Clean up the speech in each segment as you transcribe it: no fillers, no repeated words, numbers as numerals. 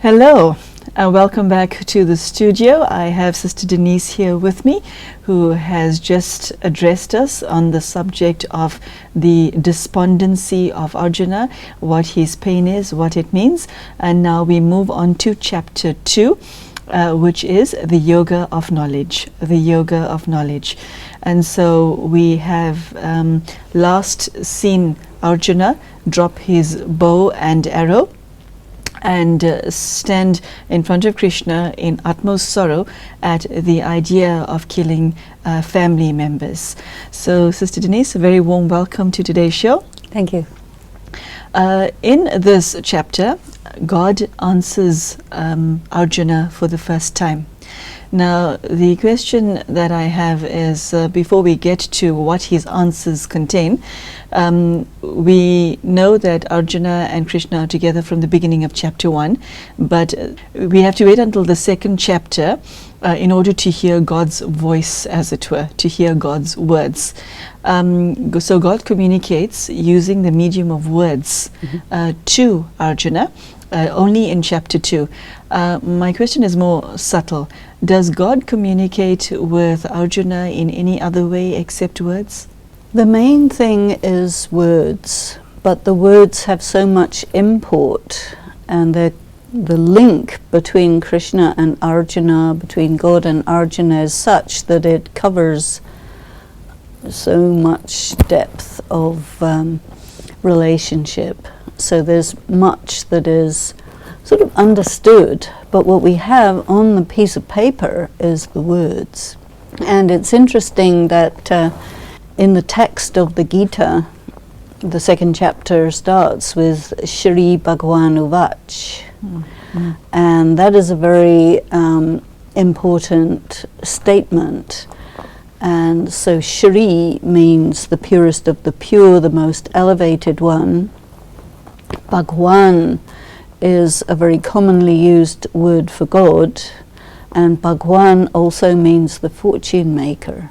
Hello, welcome back to the studio. I have Sister Denise here with me, who has just addressed us on the subject of the despondency of Arjuna, what his pain is, what it means. And now we move on to chapter 2, which is the yoga of knowledge, the yoga of knowledge. And so we have last seen Arjuna drop his bow and arrow and stand in front of Krishna in utmost sorrow at the idea of killing family members. So, Sister Denise, a very warm welcome to today's show. Thank you. In this chapter, God answers Arjuna for the first time. Now, the question that I have is, before we get to what his answers contain, we know that Arjuna and Krishna are together from the beginning of chapter 1, but we have to wait until the second chapter in order to hear God's voice, as it were, to hear God's words. So God communicates using the medium of words to Arjuna, only in chapter 2. My question is more subtle. Does God communicate with Arjuna in any other way except words? The main thing is words, but the words have so much import, and the link between Krishna and Arjuna, between God and Arjuna, is such that it covers so much depth of relationship. So there's much that is sort of understood, but what we have on the piece of paper is the words. And it's interesting that in the text of the Gita, the second chapter starts with Shri Bhagavan Uvach. Mm-hmm. And that is a very important statement. And so Shri means the purest of the pure, the most elevated one. Bhagwan is a very commonly used word for God, and Bhagwan also means the fortune maker.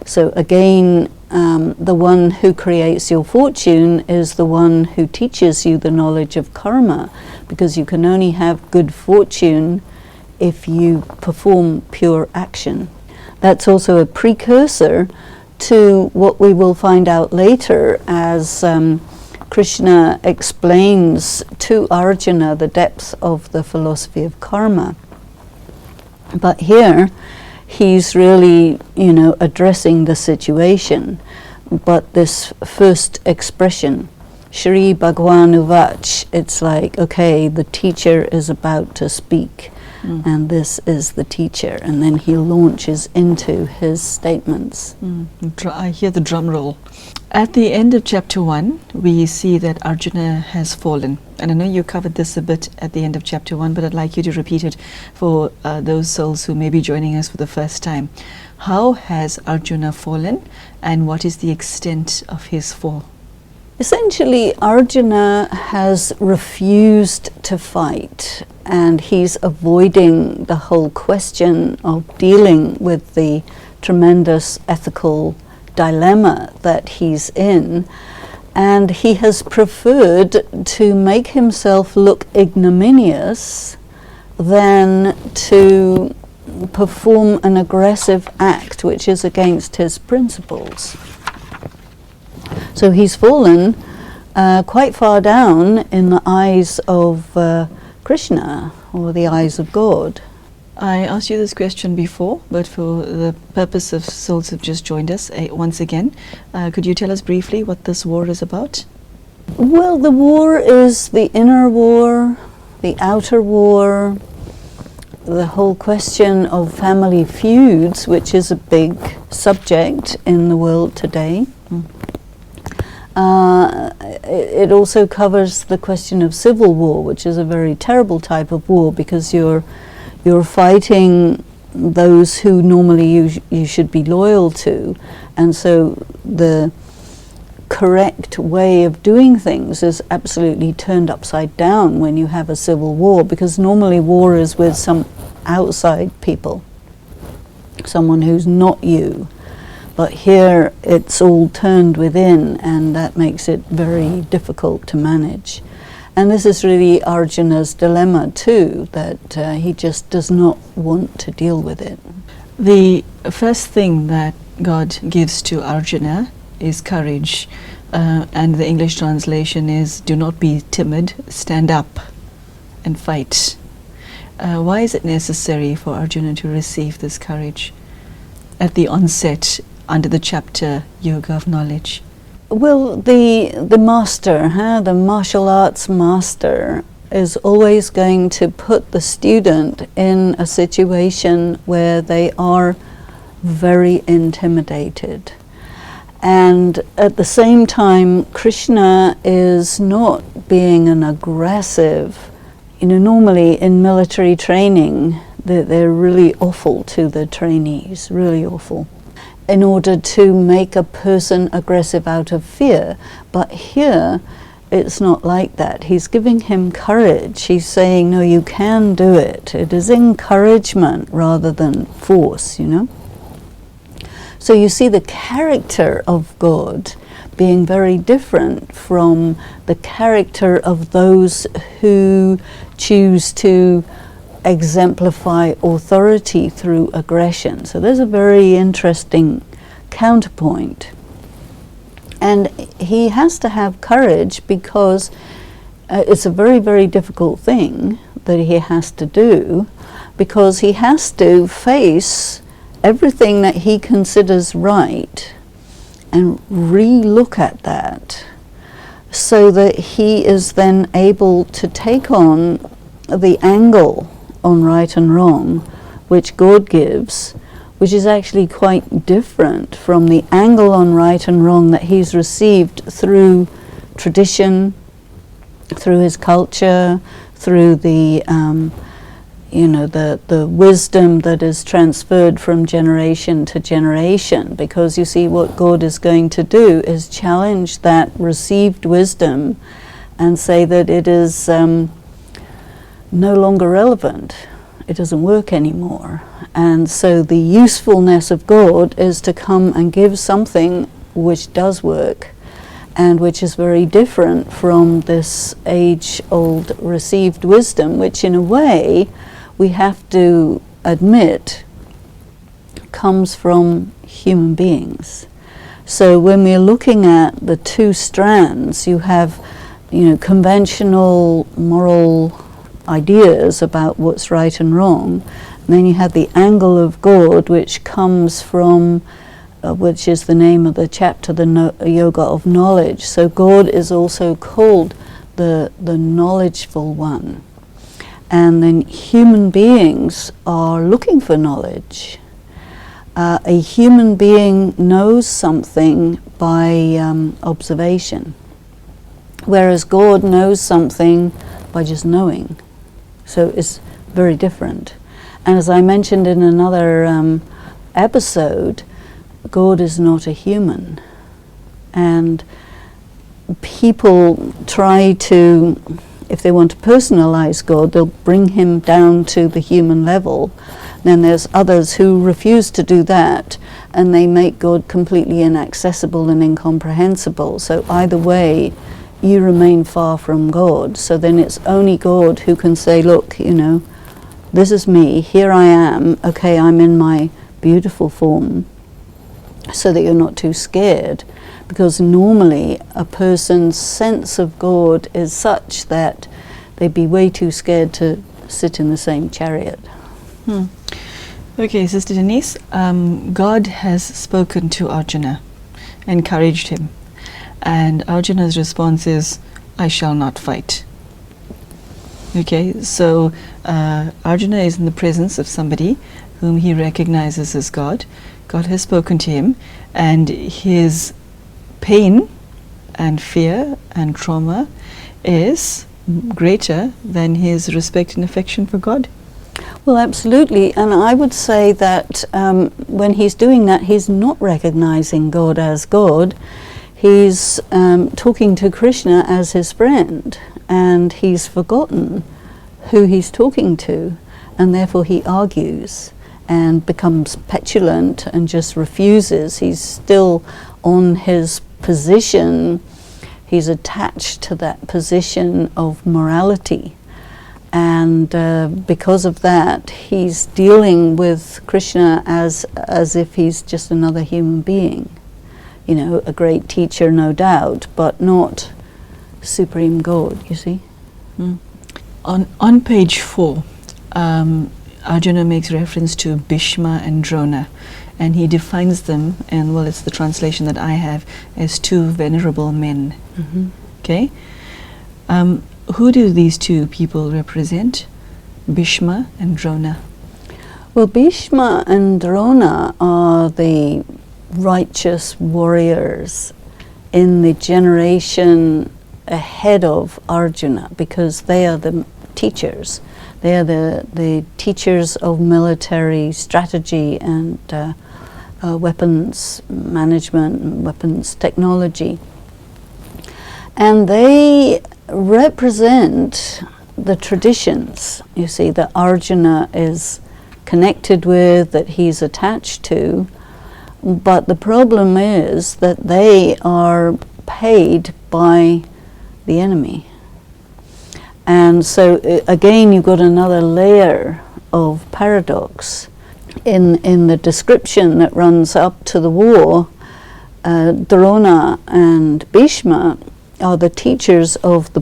So again, the one who creates your fortune is the one who teaches you the knowledge of karma, because you can only have good fortune if you perform pure action. That's also a precursor to what we will find out later as Krishna explains to Arjuna the depth of the philosophy of karma. But here, he's really, addressing the situation. But this first expression, Shri Bhagavan Uvach, it's like, okay, the teacher is about to speak, and this is the teacher. And then he launches into his statements. I hear the drum roll. At the end of chapter 1, we see that Arjuna has fallen. And I know you covered this a bit at the end of chapter 1, but I'd like you to repeat it for those souls who may be joining us for the first time. How has Arjuna fallen, and what is the extent of his fall? Essentially, Arjuna has refused to fight, and he's avoiding the whole question of dealing with the tremendous ethical dilemma that he's in, and he has preferred to make himself look ignominious than to perform an aggressive act which is against his principles. So he's fallen quite far down in the eyes of Krishna, or the eyes of God. I asked you this question before, but for the purpose of souls who've just joined us, once again, could you tell us briefly what this war is about? Well, the war is the inner war, the outer war, the whole question of family feuds, which is a big subject in the world today. It also covers the question of civil war, which is a very terrible type of war, because you're fighting those who normally you should be loyal to, and so the correct way of doing things is absolutely turned upside down when you have a civil war, because normally war is with some outside people, someone who's not you. But here it's all turned within, and that makes it very difficult to manage. And this is really Arjuna's dilemma too, that he just does not want to deal with it. The first thing that God gives to Arjuna is courage, and the English translation is, do not be timid, stand up and fight. Why is it necessary for Arjuna to receive this courage at the onset under the chapter Yoga of Knowledge? Well, the master, the martial arts master, is always going to put the student in a situation where they are very intimidated. And at the same time, Krishna is not being an aggressive. Normally in military training, they're really awful to the trainees, really awful, in order to make a person aggressive out of fear. But here, it's not like that. He's giving him courage. He's saying, no, you can do it. It is encouragement rather than force, So you see the character of God being very different from the character of those who choose to exemplify authority through aggression. So there's a very interesting counterpoint. And he has to have courage because it's a very, very difficult thing that he has to do, because he has to face everything that he considers right and re-look at that, so that he is then able to take on the angle on right and wrong which God gives, which is actually quite different from the angle on right and wrong that he's received through tradition, through his culture, through the the wisdom that is transferred from generation to generation. Because you see, what God is going to do is challenge that received wisdom and say that it is no longer relevant. It doesn't work anymore. And so the usefulness of God is to come and give something which does work and which is very different from this age-old received wisdom, which in a way we have to admit comes from human beings. So when we're looking at the two strands, you have conventional moral ideas about what's right and wrong, and then you have the angle of God, which comes from which is the name of the chapter, the Yoga of Knowledge. So God is also called the knowledgeful one, and then human beings are looking for knowledge. A human being knows something by observation, whereas God knows something by just knowing. So it's very different. And as I mentioned in another episode, God is not a human. And people try to, if they want to personalize God, they'll bring him down to the human level. Then there's others who refuse to do that, and they make God completely inaccessible and incomprehensible. So either way, you remain far from God. So then it's only God who can say, look, this is me, here I am, okay, I'm in my beautiful form, so that you're not too scared. Because normally a person's sense of God is such that they'd be way too scared to sit in the same chariot. Okay, Sister Denise, God has spoken to Arjuna, encouraged him. And Arjuna's response is, I shall not fight. Okay, so Arjuna is in the presence of somebody whom he recognizes as God. God has spoken to him, and his pain and fear and trauma is greater than his respect and affection for God. Well, absolutely. And I would say that when he's doing that, he's not recognizing God as God. He's talking to Krishna as his friend, and he's forgotten who he's talking to, and therefore he argues and becomes petulant and just refuses. He's still on his position. He's attached to that position of morality. And because of that, he's dealing with Krishna as if he's just another human being. You know, a great teacher, no doubt, but not Supreme God, you see. On page 4, Arjuna makes reference to Bhishma and Drona, and he defines them, and well, it's the translation that I have, as two venerable men. Okay? Who do these two people represent? Bhishma and Drona. Well, Bhishma and Drona are the righteous warriors in the generation ahead of Arjuna, because they are the teachers. They are the teachers of military strategy and weapons management and weapons technology. And they represent the traditions, you see, that Arjuna is connected with, that he's attached to. But the problem is that they are paid by the enemy. And so again, you've got another layer of paradox. In the description that runs up to the war, Drona and Bhishma are the teachers of the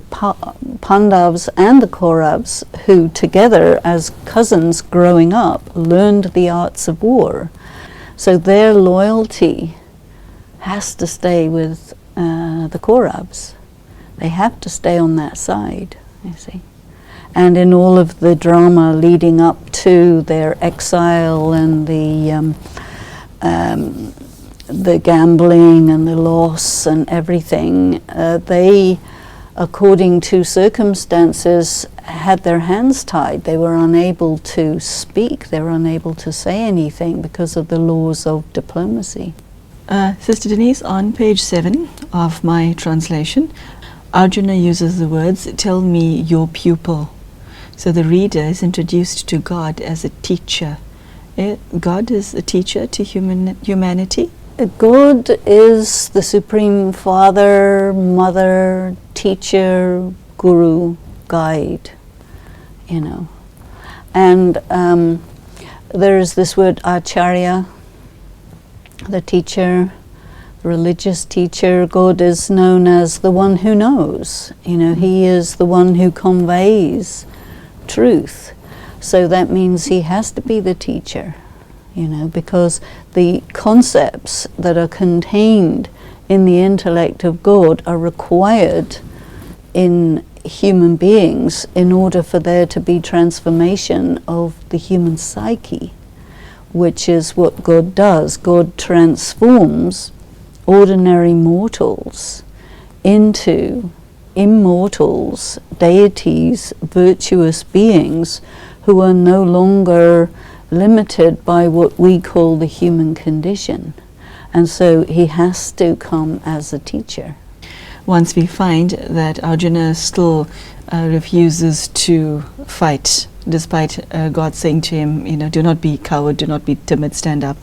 Pandavas and the Kauravas, who together as cousins growing up learned the arts of war. So their loyalty has to stay with the Kauravas. They have to stay on that side, you see. And in all of the drama leading up to their exile and the gambling and the loss and everything, they, according to circumstances, had their hands tied. They were unable to speak. They were unable to say anything because of the laws of diplomacy. Sister Denise, on page 7 of my translation, Arjuna uses the words, "Tell me your pupil." So the reader is introduced to God as a teacher. God is a teacher to humanity? God is the Supreme Father, Mother, Teacher, Guru, Guide, you know. And there is this word Acharya, the teacher, religious teacher. God is known as the one who knows. You know, he is the one who conveys truth. So that means he has to be the teacher, you know, because the concepts that are contained in the intellect of God are required in human beings in order for there to be transformation of the human psyche, which is what God does. God transforms ordinary mortals into immortals, deities, virtuous beings who are no longer limited by what we call the human condition. And so he has to come as a teacher. Once we find that Arjuna still refuses to fight, despite God saying to him, you know, do not be coward, do not be timid, stand up.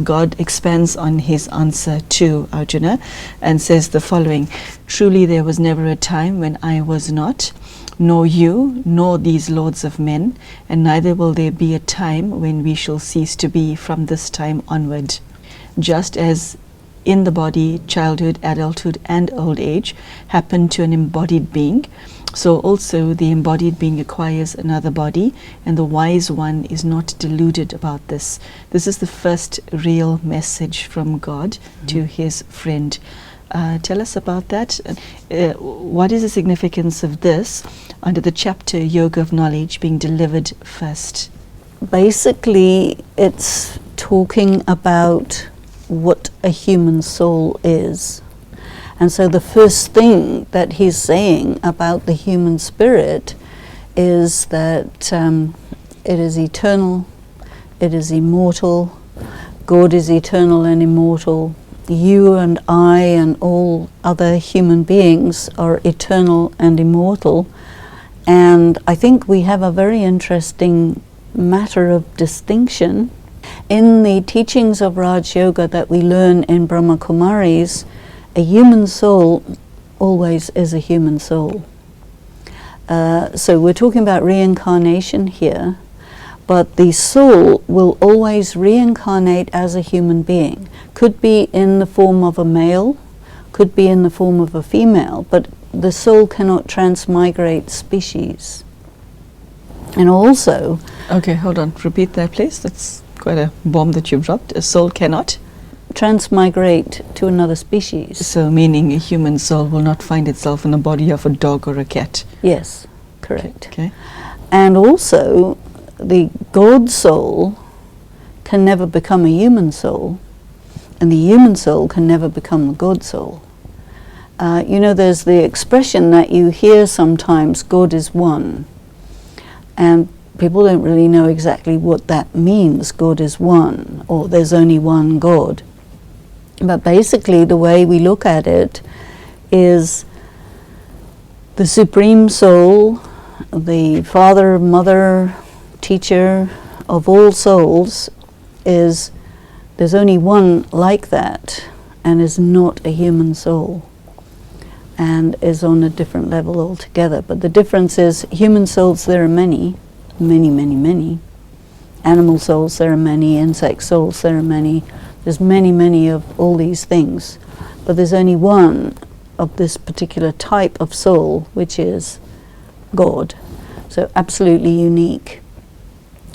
God expands on his answer to Arjuna and says the following: truly there was never a time when I was not, nor you, nor these lords of men, and neither will there be a time when we shall cease to be from this time onward. Just as in the body, childhood, adulthood, and old age happen to an embodied being, so also the embodied being acquires another body, and the wise one is not deluded about this. This is the first real message from God to his friend. Tell us about that. What is the significance of this under the chapter Yoga of Knowledge being delivered first? Basically, it's talking about what a human soul is. And so the first thing that he's saying about the human spirit is that it is eternal, it is immortal, God is eternal and immortal. You and I and all other human beings are eternal and immortal. And I think we have a very interesting matter of distinction. In the teachings of Raj Yoga that we learn in Brahma Kumaris, a human soul always is a human soul. So we're talking about reincarnation here, but the soul will always reincarnate as a human being. Could be in the form of a male, could be in the form of a female, but the soul cannot transmigrate species. And also... Okay, hold on. Repeat that, please. That's quite a bomb that you've dropped. A soul cannot? Transmigrate to another species. So meaning a human soul will not find itself in the body of a dog or a cat? Yes, correct. Okay. And also, the God soul can never become a human soul, and the human soul can never become the God soul. You know, there's the expression that you hear sometimes, God is one. And people don't really know exactly what that means, God is one, or there's only one God. But basically the way we look at it is the Supreme Soul, the Father, Mother, Teacher of all souls, is there's only one like that, and is not a human soul, and is on a different level altogether. But the difference is, human souls there are many. Animal souls there are many, insect souls there are many. There's many of all these things. But there's only one of this particular type of soul, which is God. So absolutely unique,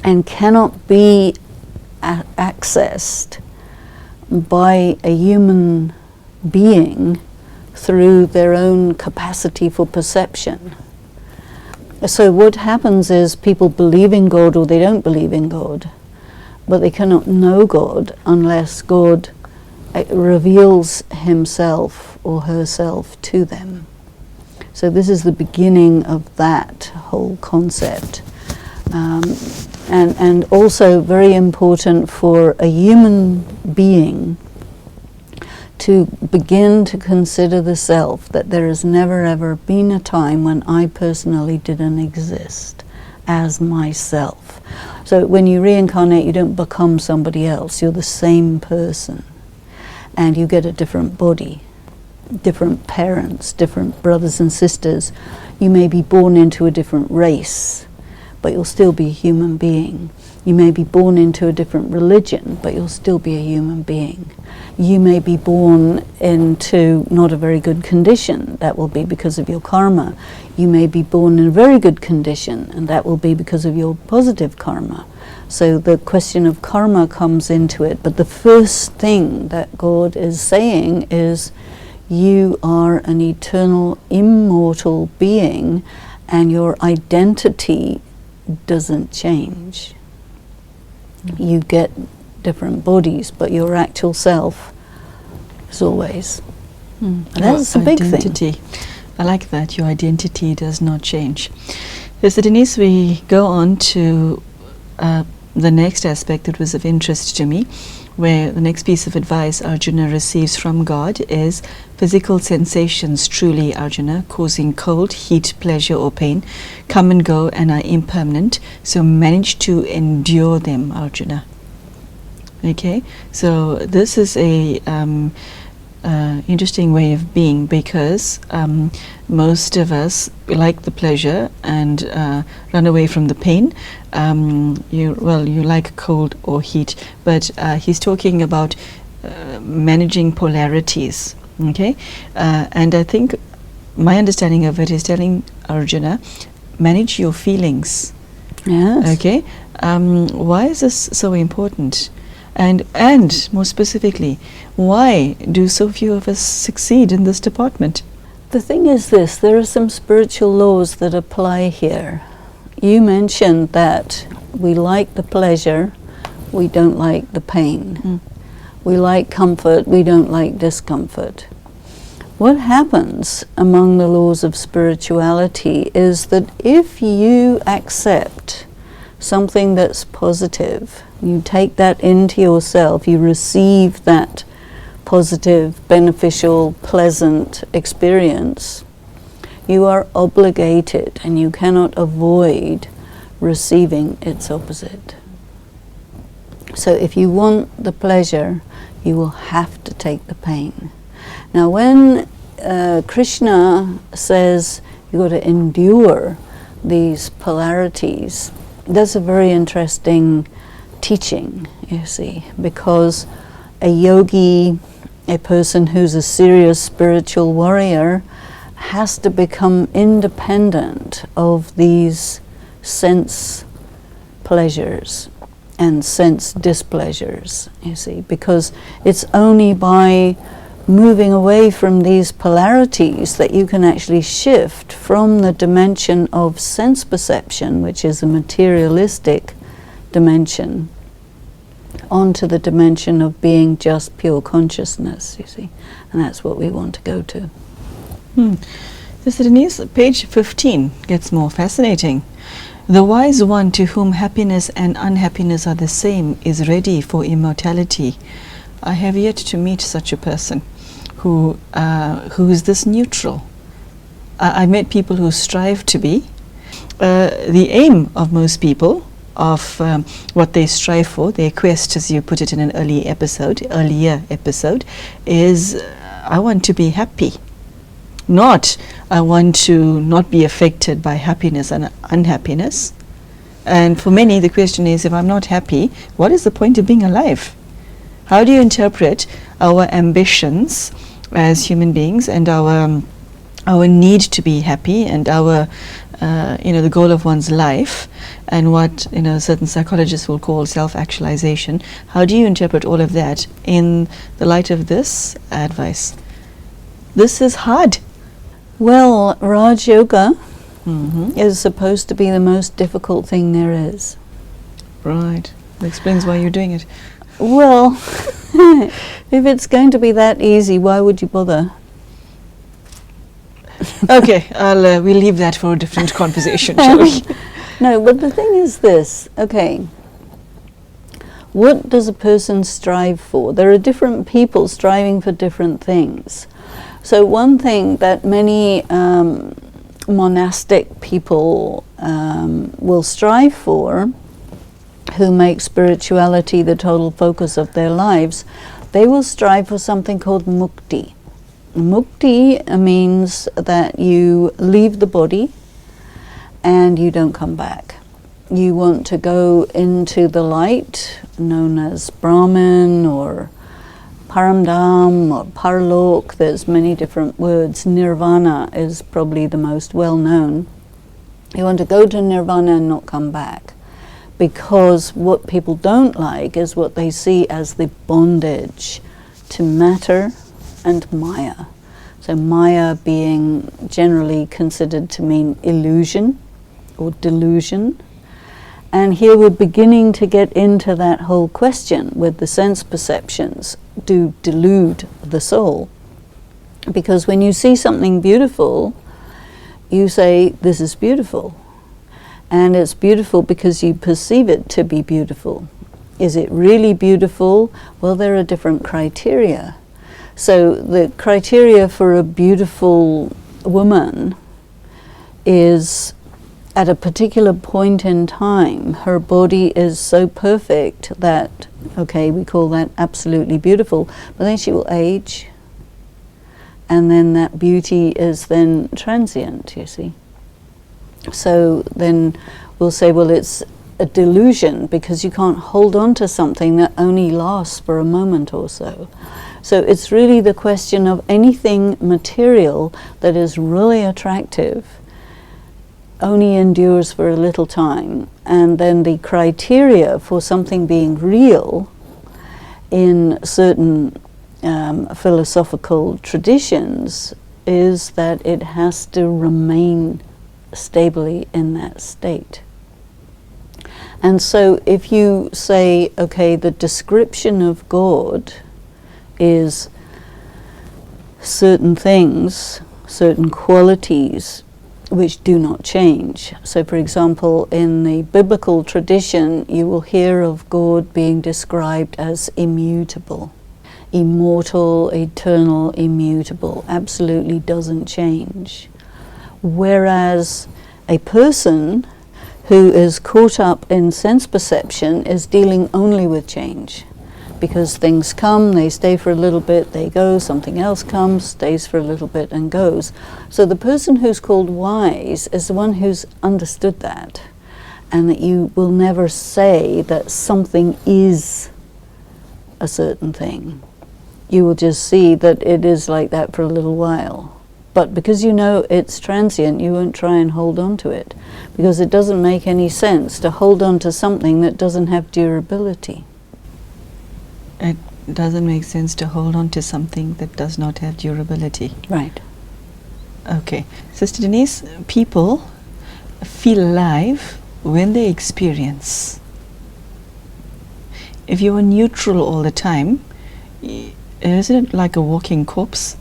and cannot be accessed by a human being through their own capacity for perception. So what happens is people believe in God or they don't believe in God, but they cannot know God unless God reveals himself or herself to them. So this is the beginning of that whole concept. And also very important for a human being to begin to consider the self, that there has never ever been a time when I personally didn't exist as myself. So when you reincarnate, you don't become somebody else, you're the same person. And you get a different body, different parents, different brothers and sisters. You may be born into a different race, but you'll still be a human being. You may be born into a different religion, but you'll still be a human being. You may be born into not a very good condition. That will be because of your karma. You may be born in a very good condition, and that will be because of your positive karma. So the question of karma comes into it. But the first thing that God is saying is, you are an eternal, immortal being, and your identity doesn't change. You get different bodies, but your actual self is always. That's a big thing. I like that. Your identity does not change. So Denise, we go on to the next aspect that was of interest to me, where the next piece of advice Arjuna receives from God is, physical sensations truly, Arjuna, causing cold, heat, pleasure or pain, come and go and are impermanent, so manage to endure them, Arjuna. Okay, so this is a interesting way of being, because most of us like the pleasure and run away from the pain. You like cold or heat, but he's talking about managing polarities. Okay, and I think my understanding of it is telling Arjuna, manage your feelings. Yes. Okay, why is this so important? And more specifically, why do so few of us succeed in this department? The thing is this, there are some spiritual laws that apply here. You mentioned that we like the pleasure, we don't like the pain. We like comfort, we don't like discomfort. What happens among the laws of spirituality is that if you accept something that's positive, you take that into yourself, you receive that positive, beneficial, pleasant experience, you are obligated and you cannot avoid receiving its opposite. So if you want the pleasure, you will have to take the pain. Now when Krishna says you've got to endure these polarities. That's a very interesting teaching, you see, because a yogi, a person who's a serious spiritual warrior, has to become independent of these sense pleasures and sense displeasures, you see, because it's only by moving away from these polarities that you can actually shift from the dimension of sense perception, which is a materialistic dimension, onto the dimension of being just pure consciousness, you see. And that's what we want to go to. Sister Denise, page 15 gets more fascinating. The wise one to whom happiness and unhappiness are the same is ready for immortality. I have yet to meet such a person who is this neutral. I've met people who strive to be. The aim of most people, of what they strive for, their quest, as you put it in an earlier episode, is I want to be happy. Not I want to not be affected by happiness and unhappiness. And for many, the question is, if I'm not happy, what is the point of being alive? How do you interpret our ambitions as human beings and our need to be happy and our the goal of one's life and what certain psychologists will call self-actualization? How do you interpret all of that in the light of this advice? This is hard. Well, Raj Yoga is supposed to be the most difficult thing there is. Right. That explains why you're doing it. Well, if it's going to be that easy, why would you bother? Okay, we'll leave that for a different conversation, shall we? No, but the thing is this, okay, what does a person strive for? There are different people striving for different things. So one thing that many monastic people will strive for, who make spirituality the total focus of their lives, they will strive for something called mukti. Mukti means that you leave the body and you don't come back. You want to go into the light, known as Brahman or Paramdham or Parlok. There's many different words. Nirvana is probably the most well-known. You want to go to Nirvana and not come back, because what people don't like is what they see as the bondage to matter and Maya. So Maya being generally considered to mean illusion or delusion. And here we're beginning to get into that whole question with the sense perceptions do delude the soul. Because when you see something beautiful, you say, this is beautiful. And it's beautiful because you perceive it to be beautiful. Is it really beautiful? Well, there are different criteria. So the criteria for a beautiful woman is, at a particular point in time, her body is so perfect that, okay, we call that absolutely beautiful, but then she will age, and then that beauty is then transient, you see. So then we'll say, well, it's a delusion because you can't hold on to something that only lasts for a moment or so. So it's really the question of anything material that is really attractive only endures for a little time, and then the criteria for something being real in certain philosophical traditions is that it has to remain stably in that state. And so if you say, okay, the description of God is certain things, certain qualities which do not change. So for example, in the biblical tradition, you will hear of God being described as immutable. Immortal, eternal, immutable, absolutely doesn't change. Whereas a person who is caught up in sense perception is dealing only with change. because things come, they stay for a little bit, they go, something else comes, stays for a little bit and goes. So the person who's called wise is the one who's understood that, and that you will never say that something is a certain thing. You will just see that it is like that for a little while. But because you know it's transient, you won't try and hold on to it, because it doesn't make any sense to hold on to something that doesn't have durability. It doesn't make sense to hold on to something that does not have durability. Right. Okay. Sister Denise, people feel alive when they experience. If you are neutral all the time, isn't it like a walking corpse?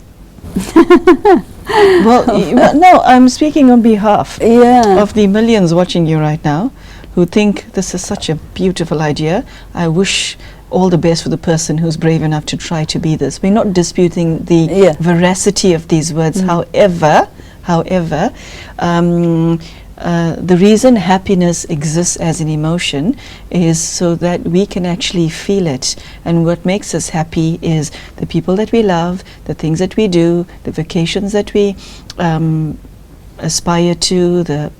Well, no, I'm speaking on behalf of the millions watching you right now who think this is such a beautiful idea. I wish all the best for the person who's brave enough to try to be this. We're not disputing the veracity of these words. However, the reason happiness exists as an emotion is so that we can actually feel it. And what makes us happy is the people that we love, the things that we do, the vacations that we aspire to,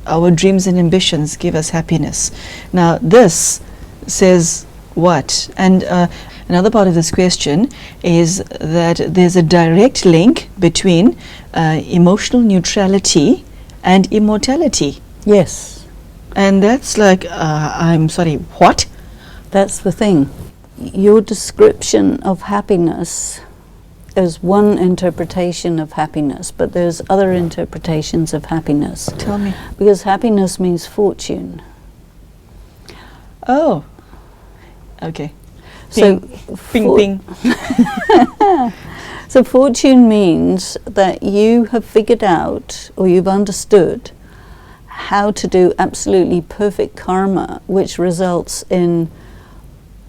our dreams and ambitions give us happiness. Now this says what? And another part of this question is that there's a direct link between emotional neutrality and immortality. Yes. And that's like, I'm sorry, what? That's the thing. Your description of happiness is one interpretation of happiness, but there's other interpretations of happiness. Tell me. Because happiness means fortune. Oh. Okay. So, Ping, ping. So fortune means that you have figured out, or you've understood, how to do absolutely perfect karma, which results in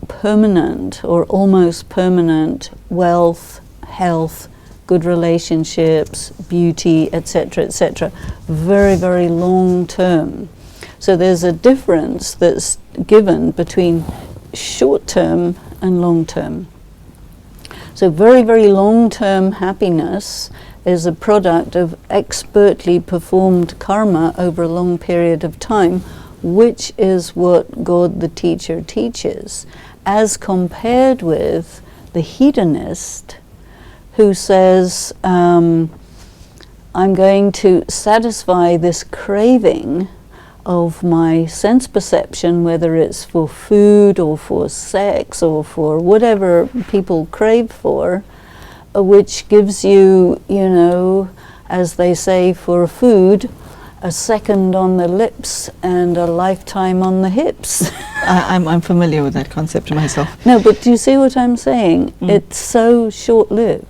permanent or almost permanent wealth, health, good relationships, beauty, etc., etc. Very, very long term. So there's a difference that's given between short term and long term. So very, very long-term happiness is a product of expertly performed karma over a long period of time, which is what God the teacher teaches, as compared with the hedonist who says, I'm going to satisfy this craving of my sense perception, whether it's for food or for sex or for whatever people crave for, which gives you, you know, as they say for food, a second on the lips and a lifetime on the hips. I'm familiar with that concept myself. No, but do you see what I'm saying? It's so short-lived.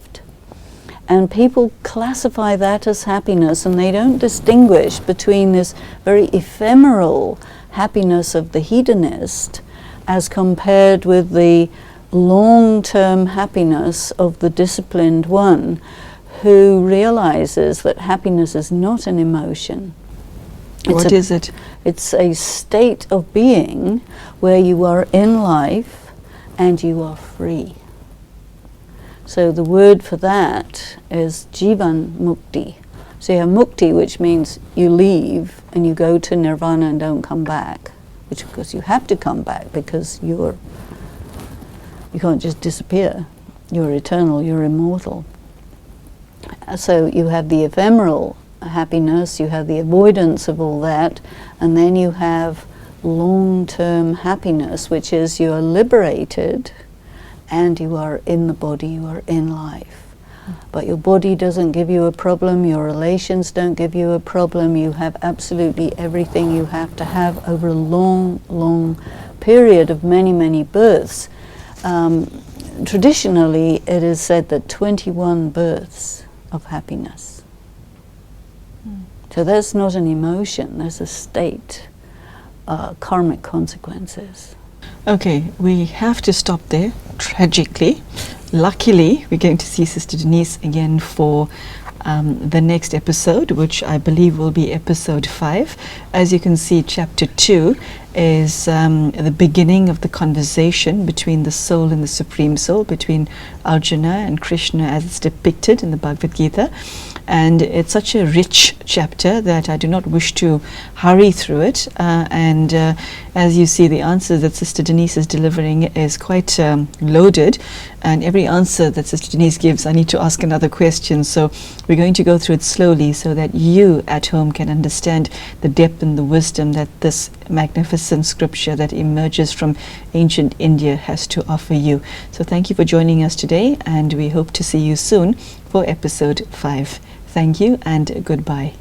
And people classify that as happiness, and they don't distinguish between this very ephemeral happiness of the hedonist as compared with the long-term happiness of the disciplined one who realizes that happiness is not an emotion. What is it? It's a state of being where you are in life and you are free. So the word for that is jivan mukti. So you have mukti, which means you leave and you go to nirvana and don't come back, which of course you have to come back because you can't just disappear. You're eternal, you're immortal. So you have the ephemeral happiness, you have the avoidance of all that, and then you have long-term happiness, which is you are liberated and you are in the body, you are in life. But your body doesn't give you a problem, your relations don't give you a problem, you have absolutely everything you have to have over a long, long period of many, many births. Traditionally, it is said that 21 births of happiness. So that's not an emotion, that's a state, karmic consequences. Okay, we have to stop there, tragically. Luckily, we're going to see Sister Denise again for the next episode, which I believe will be episode 5. As you can see, chapter 2 is the beginning of the conversation between the soul and the Supreme Soul, between Arjuna and Krishna as it's depicted in the Bhagavad Gita. And it's such a rich chapter that I do not wish to hurry through it. As you see, the answers that Sister Denise is delivering is quite loaded. And every answer that Sister Denise gives, I need to ask another question. So we're going to go through it slowly so that you at home can understand the depth and the wisdom that this magnificent scripture that emerges from ancient India has to offer you. So thank you for joining us today, and we hope to see you soon for episode 5. Thank you and goodbye.